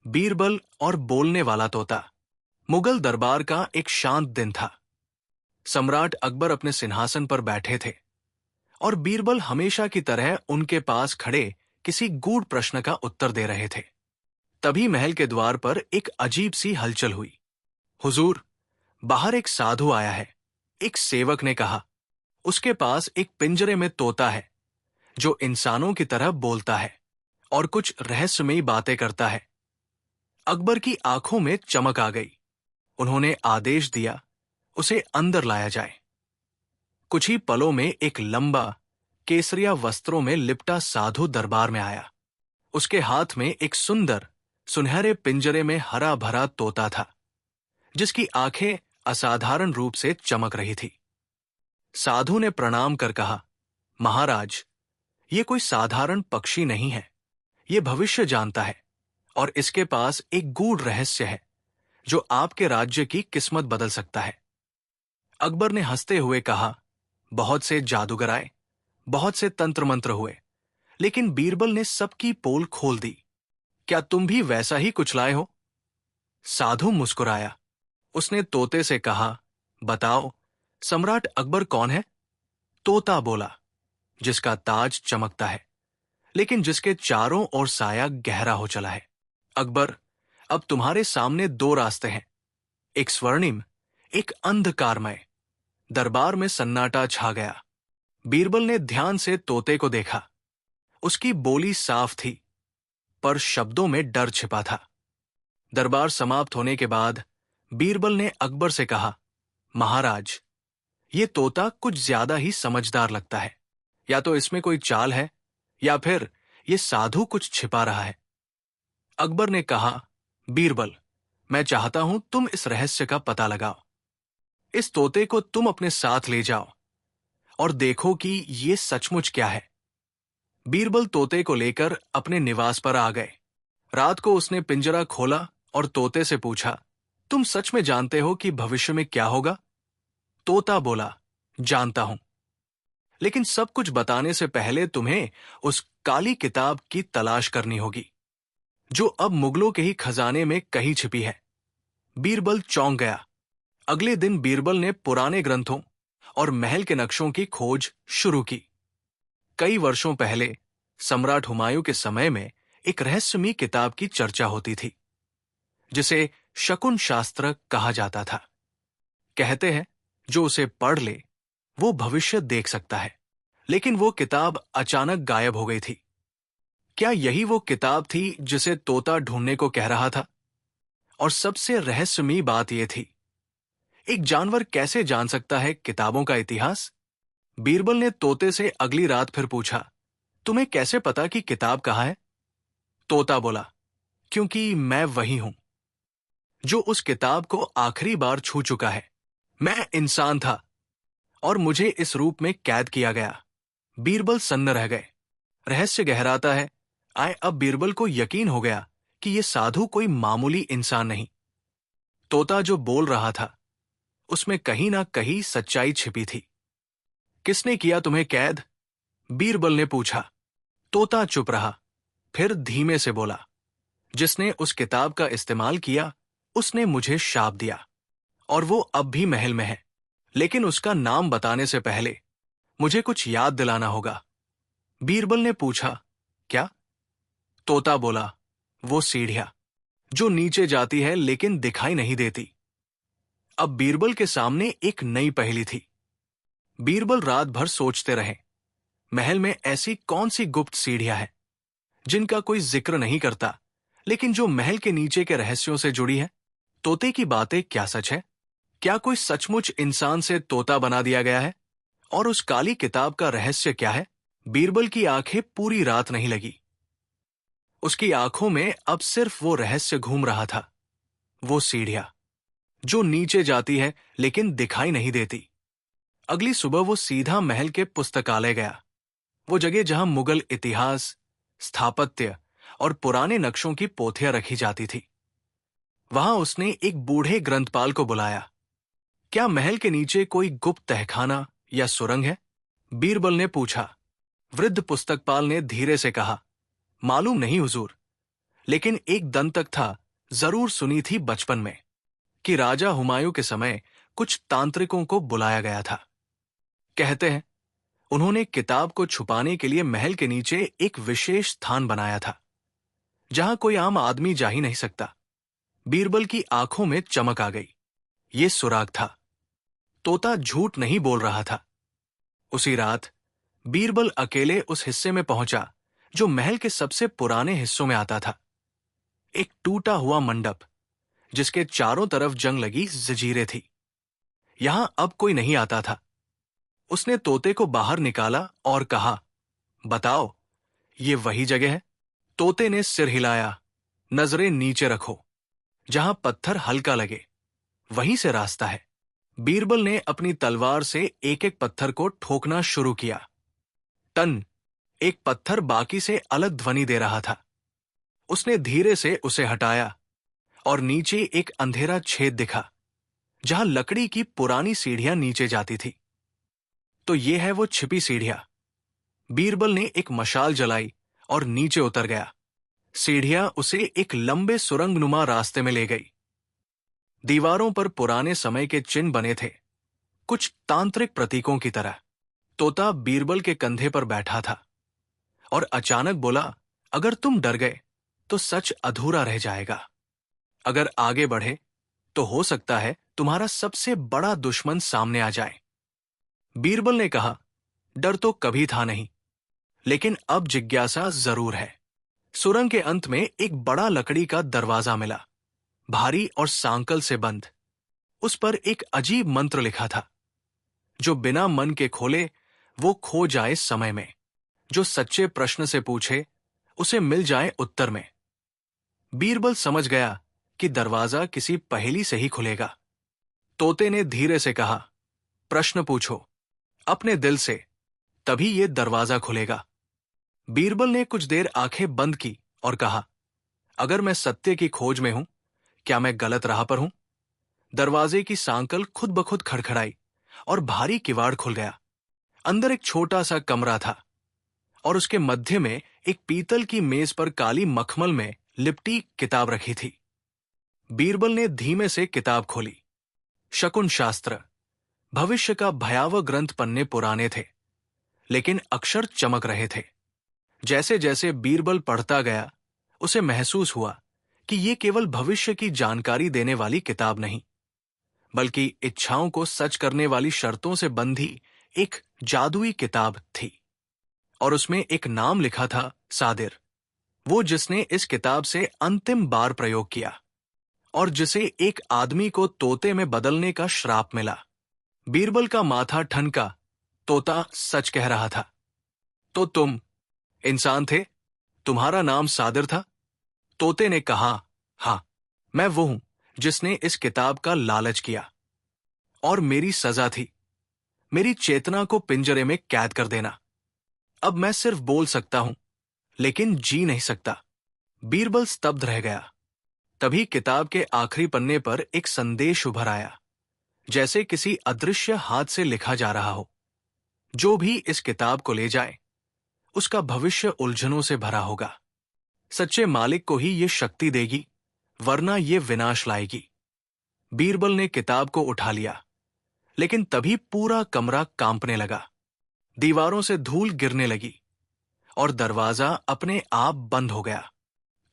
बीरबल और बोलने वाला तोता। मुगल दरबार का एक शांत दिन था। सम्राट अकबर अपने सिंहासन पर बैठे थे और बीरबल हमेशा की तरह उनके पास खड़े किसी गूढ़ प्रश्न का उत्तर दे रहे थे। तभी महल के द्वार पर एक अजीब सी हलचल हुई। हुजूर, बाहर एक साधु आया है, एक सेवक ने कहा। उसके पास एक पिंजरे में तोता है जो इंसानों की तरह बोलता है और कुछ रहस्यमयी बातें करता है। अकबर की आंखों में चमक आ गई। उन्होंने आदेश दिया, उसे अंदर लाया जाए। कुछ ही पलों में एक लंबा, केसरिया वस्त्रों में लिपटा साधु दरबार में आया। उसके हाथ में एक सुंदर, सुनहरे पिंजरे में हरा भरा तोता था, जिसकी आंखें असाधारण रूप से चमक रही थी। साधु ने प्रणाम कर कहा, महाराज, ये कोई साधारण पक्षी नहीं है। ये भविष्य जानता है और इसके पास एक गूढ़ रहस्य है जो आपके राज्य की किस्मत बदल सकता है। अकबर ने हंसते हुए कहा, बहुत से जादूगर आए, बहुत से तंत्र मंत्र हुए, लेकिन बीरबल ने सबकी पोल खोल दी। क्या तुम भी वैसा ही कुछ लाए हो? साधु मुस्कुराया। उसने तोते से कहा, बताओ, सम्राट अकबर कौन है? तोता बोला, जिसका ताज चमकता है, लेकिन जिसके चारों ओर साया गहरा हो चला है। अकबर, अब तुम्हारे सामने दो रास्ते हैं, एक स्वर्णिम, एक अंधकारमय। दरबार में सन्नाटा छा गया। बीरबल ने ध्यान से तोते को देखा। उसकी बोली साफ थी, पर शब्दों में डर छिपा था। दरबार समाप्त होने के बाद बीरबल ने अकबर से कहा, महाराज, ये तोता कुछ ज्यादा ही समझदार लगता है। या तो इसमें कोई चाल है, या फिर ये साधु कुछ छिपा रहा है। अकबर ने कहा, बीरबल, मैं चाहता हूं तुम इस रहस्य का पता लगाओ। इस तोते को तुम अपने साथ ले जाओ और देखो कि ये सचमुच क्या है। बीरबल तोते को लेकर अपने निवास पर आ गए। रात को उसने पिंजरा खोला और तोते से पूछा, तुम सच में जानते हो कि भविष्य में क्या होगा? तोता बोला, जानता हूं, लेकिन सब कुछ बताने से पहले तुम्हें उस काली किताब की तलाश करनी होगी, जो अब मुगलों के ही खजाने में कहीं छिपी है। बीरबल चौंक गया। अगले दिन बीरबल ने पुराने ग्रंथों और महल के नक्शों की खोज शुरू की। कई वर्षों पहले सम्राट हुमायूं के समय में एक रहस्यमयी किताब की चर्चा होती थी, जिसे शकुन शास्त्र कहा जाता था। कहते हैं, जो उसे पढ़ ले वो भविष्य देख सकता है। लेकिन वो किताब अचानक गायब हो गई थी। क्या यही वो किताब थी जिसे तोता ढूंढने को कह रहा था? और सबसे रहस्यमयी बात यह थी, एक जानवर कैसे जान सकता है किताबों का इतिहास? बीरबल ने तोते से अगली रात फिर पूछा, तुम्हें कैसे पता कि किताब कहाँ है? तोता बोला, क्योंकि मैं वही हूं जो उस किताब को आखिरी बार छू चुका है। मैं इंसान था और मुझे इस रूप में कैद किया गया। बीरबल सन्न रह गए। रहस्य गहराता है। अब बीरबल को यकीन हो गया कि यह साधु कोई मामूली इंसान नहीं। तोता जो बोल रहा था, उसमें कहीं ना कहीं सच्चाई छिपी थी। किसने किया तुम्हें कैद? बीरबल ने पूछा। तोता चुप रहा, फिर धीमे से बोला, जिसने उस किताब का इस्तेमाल किया उसने मुझे शाप दिया और वो अब भी महल में है। लेकिन उसका नाम बताने से पहले मुझे कुछ याद दिलाना होगा। बीरबल ने पूछा, क्या? तोता बोला, वो सीढ़ियां जो नीचे जाती है लेकिन दिखाई नहीं देती। अब बीरबल के सामने एक नई पहेली थी। बीरबल रात भर सोचते रहे, महल में ऐसी कौन सी गुप्त सीढ़ियां हैं जिनका कोई जिक्र नहीं करता, लेकिन जो महल के नीचे के रहस्यों से जुड़ी है? तोते की बातें क्या सच है? क्या कोई सचमुच इंसान से तोता बना दिया गया है? और उस काली किताब का रहस्य क्या है? बीरबल की आंखें पूरी रात नहीं लगी। उसकी आंखों में अब सिर्फ वो रहस्य घूम रहा था, वो सीढ़ियां जो नीचे जाती है लेकिन दिखाई नहीं देती। अगली सुबह वो सीधा महल के पुस्तकालय गया, वो जगह जहां मुगल इतिहास, स्थापत्य और पुराने नक्शों की पोथियां रखी जाती थी। वहां उसने एक बूढ़े ग्रंथपाल को बुलाया। क्या महल के नीचे कोई गुप्त तहखाना या सुरंग है? बीरबल ने पूछा। वृद्ध पुस्तकपाल ने धीरे से कहा, मालूम नहीं हुजूर, लेकिन एक दंतक था, जरूर सुनी थी बचपन में कि राजा हुमायूं के समय कुछ तांत्रिकों को बुलाया गया था। कहते हैं उन्होंने किताब को छुपाने के लिए महल के नीचे एक विशेष स्थान बनाया था, जहां कोई आम आदमी जा ही नहीं सकता। बीरबल की आंखों में चमक आ गई। ये सुराग था। तोता झूठ नहीं बोल रहा था। उसी रात बीरबल अकेले उस हिस्से में पहुंचा जो महल के सबसे पुराने हिस्सों में आता था। एक टूटा हुआ मंडप जिसके चारों तरफ जंग लगी जंजीरें थी। यहां अब कोई नहीं आता था। उसने तोते को बाहर निकाला और कहा, बताओ, ये वही जगह है? तोते ने सिर हिलाया। नजरें नीचे रखो, जहां पत्थर हल्का लगे वहीं से रास्ता है। बीरबल ने अपनी तलवार से एक एक पत्थर को ठोकना शुरू किया। टन! एक पत्थर बाकी से अलग ध्वनि दे रहा था। उसने धीरे से उसे हटाया और नीचे एक अंधेरा छेद दिखा, जहां लकड़ी की पुरानी सीढ़ियां नीचे जाती थी। तो ये है वो छिपी सीढ़ियां। बीरबल ने एक मशाल जलाई और नीचे उतर गया। सीढ़ियां उसे एक लंबे सुरंगनुमा रास्ते में ले गई। दीवारों पर पुराने समय के चिन्ह बने थे, कुछ तांत्रिक प्रतीकों की तरह। तोता बीरबल के कंधे पर बैठा था और अचानक बोला, अगर तुम डर गए तो सच अधूरा रह जाएगा। अगर आगे बढ़े तो हो सकता है तुम्हारा सबसे बड़ा दुश्मन सामने आ जाए। बीरबल ने कहा, डर तो कभी था नहीं, लेकिन अब जिज्ञासा जरूर है। सुरंग के अंत में एक बड़ा लकड़ी का दरवाजा मिला, भारी और सांकल से बंद। उस पर एक अजीब मंत्र लिखा था, जो बिना मन के खोले वो खो जाए समय में, जो सच्चे प्रश्न से पूछे उसे मिल जाए उत्तर में। बीरबल समझ गया कि दरवाजा किसी पहेली से ही खुलेगा। तोते ने धीरे से कहा, प्रश्न पूछो अपने दिल से, तभी ये दरवाजा खुलेगा। बीरबल ने कुछ देर आंखें बंद की और कहा, अगर मैं सत्य की खोज में हूं, क्या मैं गलत राह पर हूं? दरवाजे की सांकल खुद ब खुद खड़खड़ाई और भारी किवाड़ खुल गया। अंदर एक छोटा सा कमरा था और उसके मध्य में एक पीतल की मेज पर काली मखमल में लिपटी किताब रखी थी। बीरबल ने धीमे से किताब खोली। शकुन शास्त्र, भविष्य का भयावह ग्रंथ। पन्ने पुराने थे, लेकिन अक्षर चमक रहे थे। जैसे जैसे बीरबल पढ़ता गया, उसे महसूस हुआ कि यह केवल भविष्य की जानकारी देने वाली किताब नहीं, बल्कि इच्छाओं को सच करने वाली शर्तों से बंधी एक जादुई किताब थी। और उसमें एक नाम लिखा था, सादिर, वो जिसने इस किताब से अंतिम बार प्रयोग किया और जिसे एक आदमी को तोते में बदलने का श्राप मिला। बीरबल का माथा ठनका। तोता सच कह रहा था। तो तुम इंसान थे? तुम्हारा नाम सादिर था? तोते ने कहा, हां, मैं वो हूं जिसने इस किताब का लालच किया। और मेरी सजा थी मेरी चेतना को पिंजरे में कैद कर देना। अब मैं सिर्फ बोल सकता हूं, लेकिन जी नहीं सकता। बीरबल स्तब्ध रह गया। तभी किताब के आखिरी पन्ने पर एक संदेश उभर आया, जैसे किसी अदृश्य हाथ से लिखा जा रहा हो। जो भी इस किताब को ले जाए, उसका भविष्य उलझनों से भरा होगा। सच्चे मालिक को ही ये शक्ति देगी, वरना ये विनाश लाएगी। बीरबल ने किताब को उठा लिया, लेकिन तभी पूरा कमरा कांपने लगा। दीवारों से धूल गिरने लगी और दरवाजा अपने आप बंद हो गया।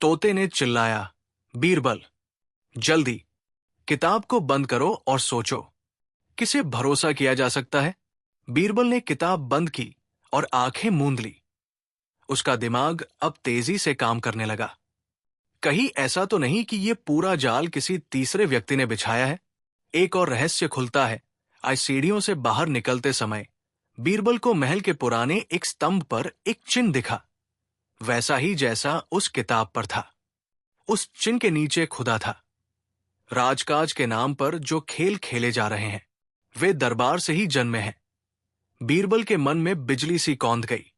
तोते ने चिल्लाया, बीरबल, जल्दी किताब को बंद करो और सोचो, किसे भरोसा किया जा सकता है? बीरबल ने किताब बंद की और आंखें मूंद ली। उसका दिमाग अब तेजी से काम करने लगा। कहीं ऐसा तो नहीं कि यह पूरा जाल किसी तीसरे व्यक्ति ने बिछाया है? एक और रहस्य खुलता है। आज सीढ़ियों से बाहर निकलते समय बीरबल को महल के पुराने एक स्तंभ पर एक चिन्ह दिखा, वैसा ही जैसा उस किताब पर था। उस चिन्ह के नीचे खुदा था, राजकाज के नाम पर जो खेल खेले जा रहे हैं, वे दरबार से ही जन्मे हैं। बीरबल के मन में बिजली सी कौंध गई।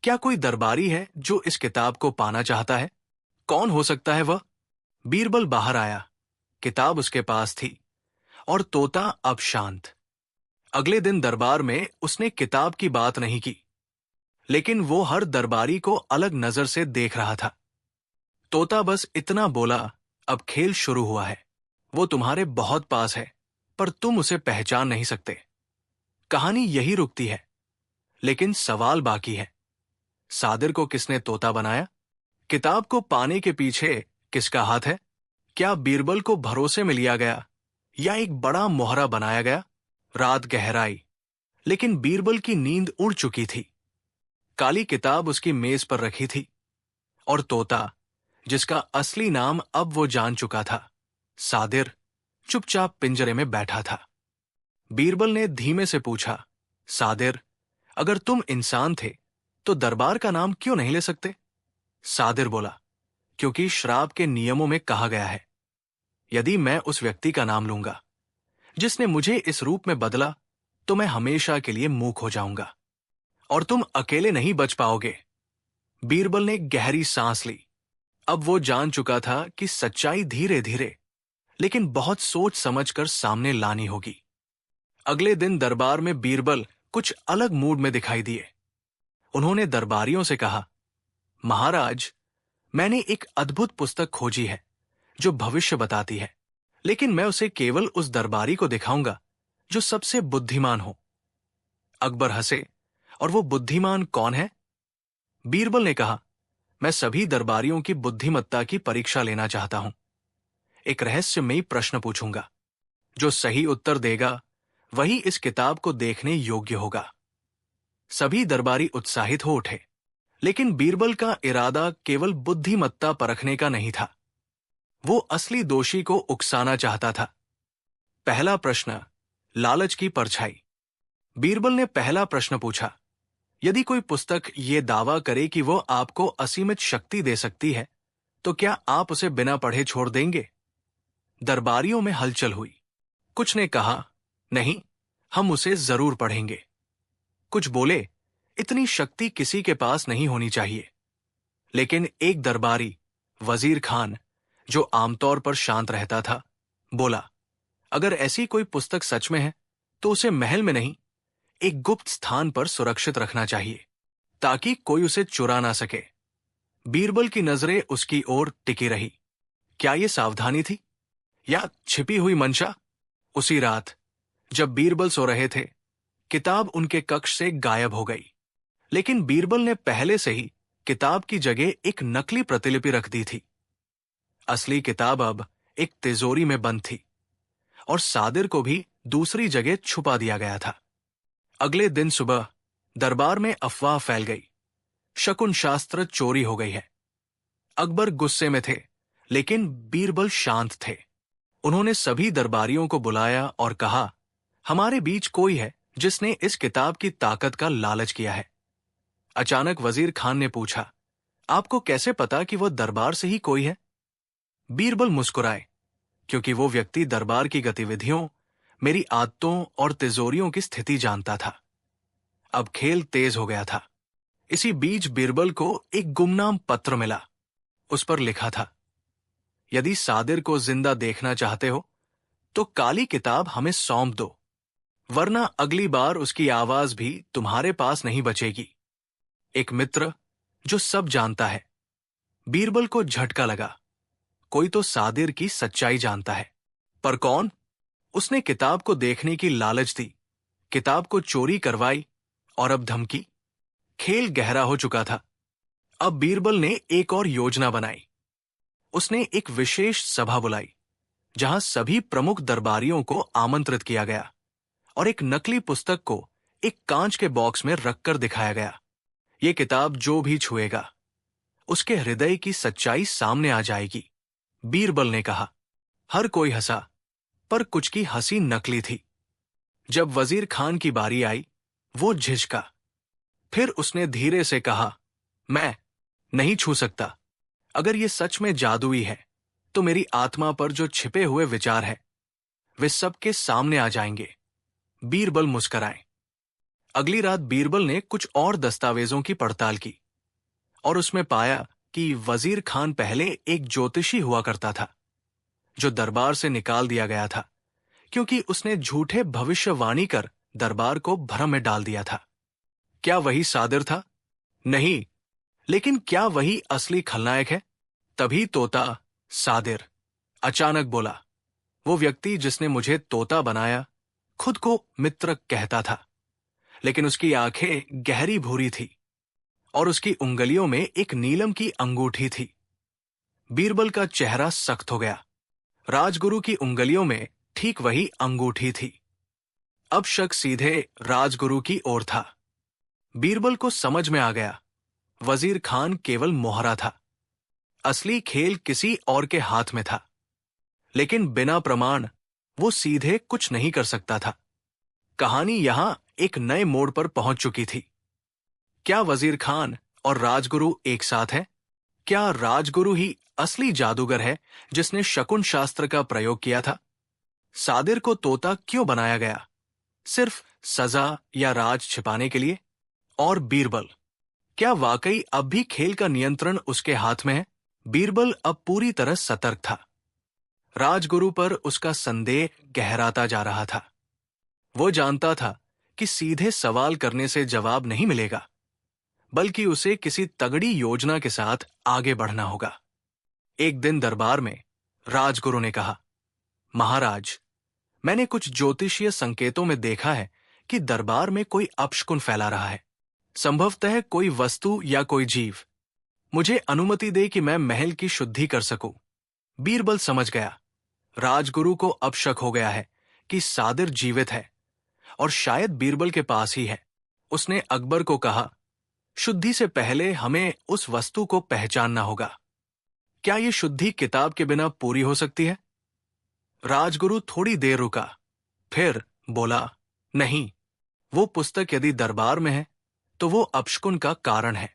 क्या कोई दरबारी है जो इस किताब को पाना चाहता है? कौन हो सकता है वह? बीरबल बाहर आया। किताब उसके पास थी और तोता अब शांत। अगले दिन दरबार में उसने किताब की बात नहीं की, लेकिन वो हर दरबारी को अलग नजर से देख रहा था। तोता बस इतना बोला, अब खेल शुरू हुआ है। वो तुम्हारे बहुत पास है, पर तुम उसे पहचान नहीं सकते। कहानी यही रुकती है, लेकिन सवाल बाकी है। सादिर को किसने तोता बनाया? किताब को पाने के पीछे किसका हाथ है? क्या बीरबल को भरोसे में लिया गया या एक बड़ा मोहरा बनाया गया? रात गहराई, लेकिन बीरबल की नींद उड़ चुकी थी। काली किताब उसकी मेज पर रखी थी, और तोता, जिसका असली नाम अब वो जान चुका था, सादिर, चुपचाप पिंजरे में बैठा था। बीरबल ने धीमे से पूछा, सादिर, अगर तुम इंसान थे तो दरबार का नाम क्यों नहीं ले सकते? सादिर बोला, क्योंकि श्राप के नियमों में कहा गया है, यदि मैं उस व्यक्ति का नाम लूंगा जिसने मुझे इस रूप में बदला, तो मैं हमेशा के लिए मूक हो जाऊंगा, और तुम अकेले नहीं बच पाओगे। बीरबल ने गहरी सांस ली। अब वो जान चुका था कि सच्चाई धीरे धीरे, लेकिन बहुत सोच समझकर सामने लानी होगी। अगले दिन दरबार में बीरबल कुछ अलग मूड में दिखाई दिए। उन्होंने दरबारियों से कहा, महाराज, मैंने एक अद्भुत पुस्तक खोजी है जो भविष्य बताती है, लेकिन मैं उसे केवल उस दरबारी को दिखाऊंगा जो सबसे बुद्धिमान हो। अकबर हंसे, और वो बुद्धिमान कौन है? बीरबल ने कहा, मैं सभी दरबारियों की बुद्धिमत्ता की परीक्षा लेना चाहता हूं। एक रहस्यमयी प्रश्न पूछूंगा। जो सही उत्तर देगा वही इस किताब को देखने योग्य होगा। सभी दरबारी उत्साहित हो उठे, लेकिन बीरबल का इरादा केवल बुद्धिमत्ता परखने का नहीं था। वो असली दोषी को उकसाना चाहता था। पहला प्रश्न, लालच की परछाई। बीरबल ने पहला प्रश्न पूछा, यदि कोई पुस्तक ये दावा करे कि वो आपको असीमित शक्ति दे सकती है, तो क्या आप उसे बिना पढ़े छोड़ देंगे? दरबारियों में हलचल हुई। कुछ ने कहा, नहीं, हम उसे जरूर पढ़ेंगे। कुछ बोले, इतनी शक्ति किसी के पास नहीं होनी चाहिए। लेकिन एक दरबारी, वजीर खान, जो आमतौर पर शांत रहता था, बोला, अगर ऐसी कोई पुस्तक सच में है तो उसे महल में नहीं, एक गुप्त स्थान पर सुरक्षित रखना चाहिए, ताकि कोई उसे चुरा ना सके। बीरबल की नजरें उसकी ओर टिकी रही। क्या यह सावधानी थी या छिपी हुई मंशा? उसी रात जब बीरबल सो रहे थे, किताब उनके कक्ष से गायब हो गई। लेकिन बीरबल ने पहले से ही किताब की जगह एक नकली प्रतिलिपि रख दी थी। असली किताब अब एक तिजोरी में बंद थी, और सादिर को भी दूसरी जगह छुपा दिया गया था। अगले दिन सुबह दरबार में अफवाह फैल गई, शकुन शास्त्र चोरी हो गई है। अकबर गुस्से में थे, लेकिन बीरबल शांत थे। उन्होंने सभी दरबारियों को बुलाया और कहा, हमारे बीच कोई है जिसने इस किताब की ताकत का लालच किया है। अचानक वजीर खान ने पूछा, आपको कैसे पता कि वह दरबार से ही कोई है? बीरबल मुस्कुराए, क्योंकि वो व्यक्ति दरबार की गतिविधियों, मेरी आदतों और तिजोरियों की स्थिति जानता था। अब खेल तेज हो गया था। इसी बीच बीरबल को एक गुमनाम पत्र मिला। उस पर लिखा था, यदि सादिर को जिंदा देखना चाहते हो तो काली किताब हमें सौंप दो, वरना अगली बार उसकी आवाज भी तुम्हारे पास नहीं बचेगी। एक मित्र जो सब जानता है। बीरबल को झटका लगा, कोई तो सादिर की सच्चाई जानता है, पर कौन? उसने किताब को देखने की लालच दी, किताब को चोरी करवाई, और अब धमकी। खेल गहरा हो चुका था। अब बीरबल ने एक और योजना बनाई। उसने एक विशेष सभा बुलाई, जहां सभी प्रमुख दरबारियों को आमंत्रित किया गया, और एक नकली पुस्तक को एक कांच के बॉक्स में रखकर दिखाया गया। ये किताब जो भी छुएगा, उसके हृदय की सच्चाई सामने आ जाएगी। बीरबल ने कहा। हर कोई हंसा, पर कुछ की हंसी नकली थी। जब वजीर खान की बारी आई, वो झिझका। फिर उसने धीरे से कहा, मैं नहीं छू सकता। अगर ये सच में जादुई है, तो मेरी आत्मा पर जो छिपे हुए विचार हैं, वे सबके सामने आ जाएंगे। बीरबल मुस्कराए। अगली रात बीरबल ने कुछ और दस्तावेजों की पड़ताल की, और उसमें पाया कि वजीर खान पहले एक ज्योतिषी हुआ करता था, जो दरबार से निकाल दिया गया था, क्योंकि उसने झूठे भविष्यवाणी कर दरबार को भ्रम में डाल दिया था। क्या वही सादिर था? नहीं, लेकिन क्या वही असली खलनायक है? तभी तोता सादिर अचानक बोला। वो व्यक्ति जिसने मुझे तोता बनाया खुद को मित्र कहता था, लेकिन उसकी आंखें गहरी भूरी थी और उसकी उंगलियों में एक नीलम की अंगूठी थी। बीरबल का चेहरा सख्त हो गया। राजगुरु की उंगलियों में ठीक वही अंगूठी थी। अब शक सीधे राजगुरु की ओर था। बीरबल को समझ में आ गया, वजीर खान केवल मोहरा था, असली खेल किसी और के हाथ में था। लेकिन बिना प्रमाण वो सीधे कुछ नहीं कर सकता था। कहानी यहां एक नए मोड़ पर पहुंच चुकी थी। क्या वजीर खान और राजगुरु एक साथ है? क्या राजगुरु ही असली जादूगर है जिसने शकुन शास्त्र का प्रयोग किया था? सादिर को तोता क्यों बनाया गया? सिर्फ सजा या राज छिपाने के लिए? और बीरबल, क्या वाकई अब भी खेल का नियंत्रण उसके हाथ में है? बीरबल अब पूरी तरह सतर्क था। राजगुरु पर उसका संदेह गहराता जा रहा था। वो जानता था कि सीधे सवाल करने से जवाब नहीं मिलेगा, बल्कि उसे किसी तगड़ी योजना के साथ आगे बढ़ना होगा। एक दिन दरबार में राजगुरु ने कहा, महाराज, मैंने कुछ ज्योतिषीय संकेतों में देखा है कि दरबार में कोई अपशकुन फैला रहा है, संभवतः कोई वस्तु या कोई जीव। मुझे अनुमति दे कि मैं महल की शुद्धि कर सकूं। बीरबल समझ गया, राजगुरु को अब शक हो गया है कि सादिर जीवित है और शायद बीरबल के पास ही है। उसने अकबर को कहा, शुद्धि से पहले हमें उस वस्तु को पहचानना होगा। क्या यह शुद्धि किताब के बिना पूरी हो सकती है? राजगुरु थोड़ी देर रुका, फिर बोला, नहीं, वो पुस्तक यदि दरबार में है तो वो अपशकुन का कारण है।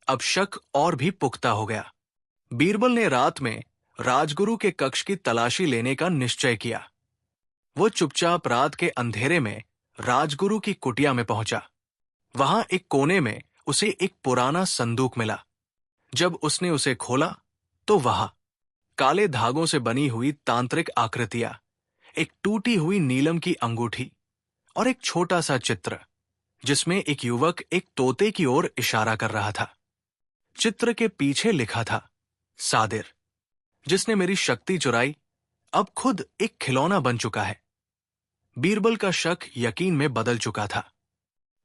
अब शक और भी पुख्ता हो गया। बीरबल ने रात में राजगुरु के कक्ष की तलाशी लेने का निश्चय किया। वो चुपचाप रात के अंधेरे में राजगुरु की कुटिया में पहुंचा। वहां एक कोने में उसे एक पुराना संदूक मिला। जब उसने उसे खोला तो वहां काले धागों से बनी हुई तांत्रिक आकृतियां, एक टूटी हुई नीलम की अंगूठी और एक छोटा सा चित्र जिसमें एक युवक एक तोते की ओर इशारा कर रहा था। चित्र के पीछे लिखा था, सादिर, जिसने मेरी शक्ति चुराई, अब खुद एक खिलौना बन चुका है। बीरबल का शक यकीन में बदल चुका था।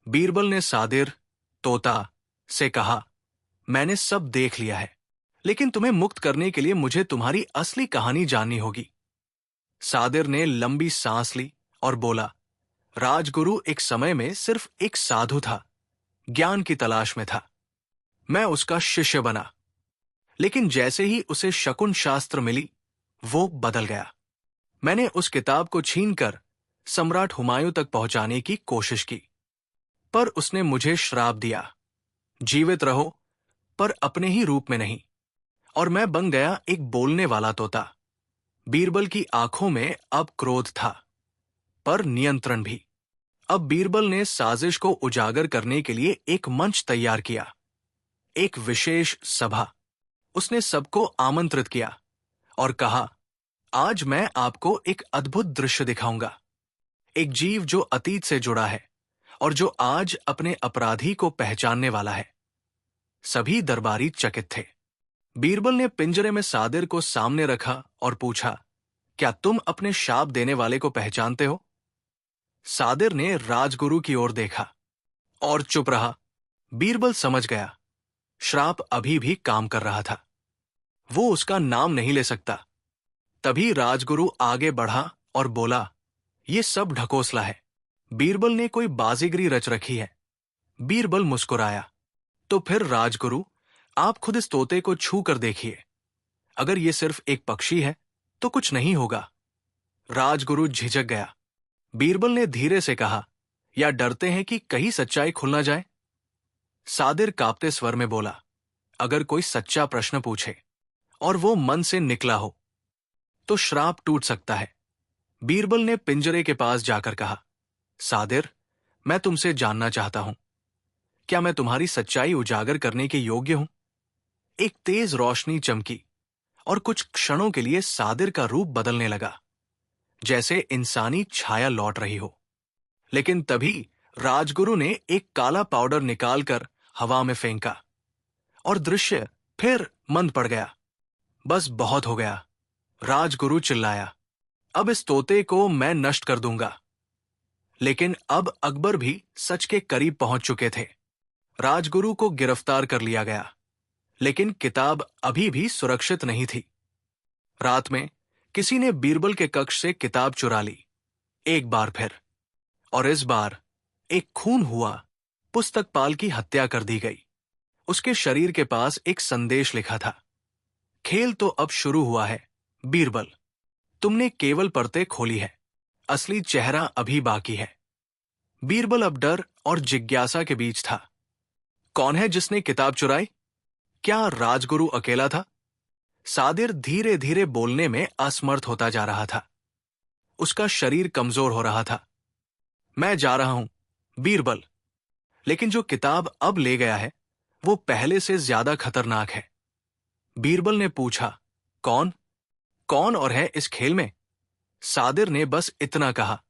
बीरबल ने सादिर, तोता, से कहा, मैंने सब देख लिया है, लेकिन तुम्हें मुक्त करने के लिए मुझे तुम्हारी असली कहानी जाननी होगी। सादिर ने लंबी सांस ली और बोला, राजगुरु एक समय में सिर्फ एक साधु था, ज्ञान की तलाश में था। मैं उसका शिष्य बना, लेकिन जैसे ही उसे शकुन शास्त्र मिली, वो बदल गया। मैंने उस किताब को छीनकर सम्राट हुमायूं तक पहुंचाने की कोशिश की, पर उसने मुझे श्राप दिया, जीवित रहो पर अपने ही रूप में नहीं, और मैं बन गया एक बोलने वाला तोता। बीरबल की आंखों में अब क्रोध था, पर नियंत्रण भी। अब बीरबल ने साजिश को उजागर करने के लिए एक मंच तैयार किया, एक विशेष सभा। उसने सबको आमंत्रित किया और कहा, आज मैं आपको एक अद्भुत दृश्य दिखाऊंगा। एक जीव जो अतीत से जुड़ा है और जो आज अपने अपराधी को पहचानने वाला है। सभी दरबारी चकित थे। बीरबल ने पिंजरे में सादिर को सामने रखा और पूछा, क्या तुम अपने शाप देने वाले को पहचानते हो? सादिर ने राजगुरु की ओर देखा और चुप रहा। बीरबल समझ गया, श्राप अभी भी काम कर रहा था। वो उसका नाम नहीं ले सकता। तभी राजगुरु आगे बढ़ा और बोला, ये सब ढकोसला है। बीरबल ने कोई बाजीगरी रच रखी है। बीरबल मुस्कुराया। तो फिर राजगुरु, आप खुद इस तोते को छू कर देखिए। अगर ये सिर्फ एक पक्षी है तो कुछ नहीं होगा। राजगुरु झिझक गया। बीरबल ने धीरे से कहा, या डरते हैं कि कहीं सच्चाई खुल ना जाए? सादिर कांपते स्वर में बोला, अगर कोई सच्चा प्रश्न पूछे और वो मन से निकला हो तो श्राप टूट सकता है। बीरबल ने पिंजरे के पास जाकर कहा, सादिर, मैं तुमसे जानना चाहता हूं, क्या मैं तुम्हारी सच्चाई उजागर करने के योग्य हूं? एक तेज रोशनी चमकी और कुछ क्षणों के लिए सादिर का रूप बदलने लगा, जैसे इंसानी छाया लौट रही हो। लेकिन तभी राजगुरु ने एक काला पाउडर निकालकर हवा में फेंका और दृश्य फिर मंद पड़ गया। बस बहुत हो गया, राजगुरु चिल्लाया। अब इस तोते को मैं नष्ट कर दूंगा। लेकिन अब अकबर भी सच के करीब पहुंच चुके थे। राजगुरु को गिरफ्तार कर लिया गया, लेकिन किताब अभी भी सुरक्षित नहीं थी। रात में किसी ने बीरबल के कक्ष से किताब चुरा ली, एक बार फिर, और इस बार एक खून हुआ। पुस्तकपाल की हत्या कर दी गई। उसके शरीर के पास एक संदेश लिखा था, खेल तो अब शुरू हुआ है बीरबल, तुमने केवल परतें खोली है, असली चेहरा अभी बाकी है। बीरबल अब डर और जिज्ञासा के बीच था। कौन है जिसने किताब चुराई? क्या राजगुरु अकेला था? सादिर धीरे धीरे बोलने में असमर्थ होता जा रहा था। उसका शरीर कमजोर हो रहा था। मैं जा रहा हूं बीरबल, लेकिन जो किताब अब ले गया है वो पहले से ज्यादा खतरनाक है। बीरबल ने पूछा, कौन? कौन और है इस खेल में? सादिर ने बस इतना कहा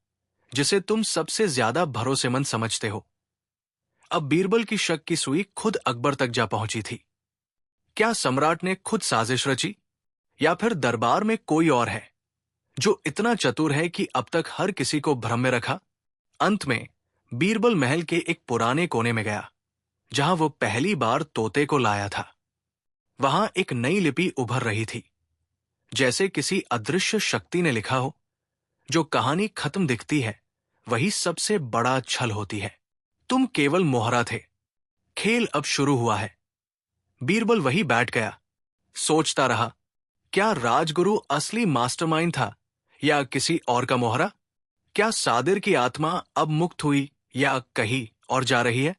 जिसे तुम सबसे ज्यादा भरोसेमंद समझते हो। अब बीरबल की शक की सुई खुद अकबर तक जा पहुंची थी। क्या सम्राट ने खुद साजिश रची, या फिर दरबार में कोई और है जो इतना चतुर है कि अब तक हर किसी को भ्रम में रखा? अंत में बीरबल महल के एक पुराने कोने में गया, जहां वो पहली बार तोते को लाया था। वहां एक नई लिपि उभर रही थी, जैसे किसी अदृश्य शक्ति ने लिखा हो, जो कहानी खत्म दिखती है वही सबसे बड़ा छल होती है। तुम केवल मोहरा थे, खेल अब शुरू हुआ है। बीरबल वही बैठ गया, सोचता रहा, क्या राजगुरु असली मास्टरमाइंड था या किसी और का मोहरा? क्या सादिर की आत्मा अब मुक्त हुई या कहीं और जा रही है?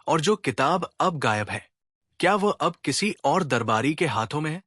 और जो किताब अब गायब है, क्या वह अब किसी और दरबारी के हाथों में है?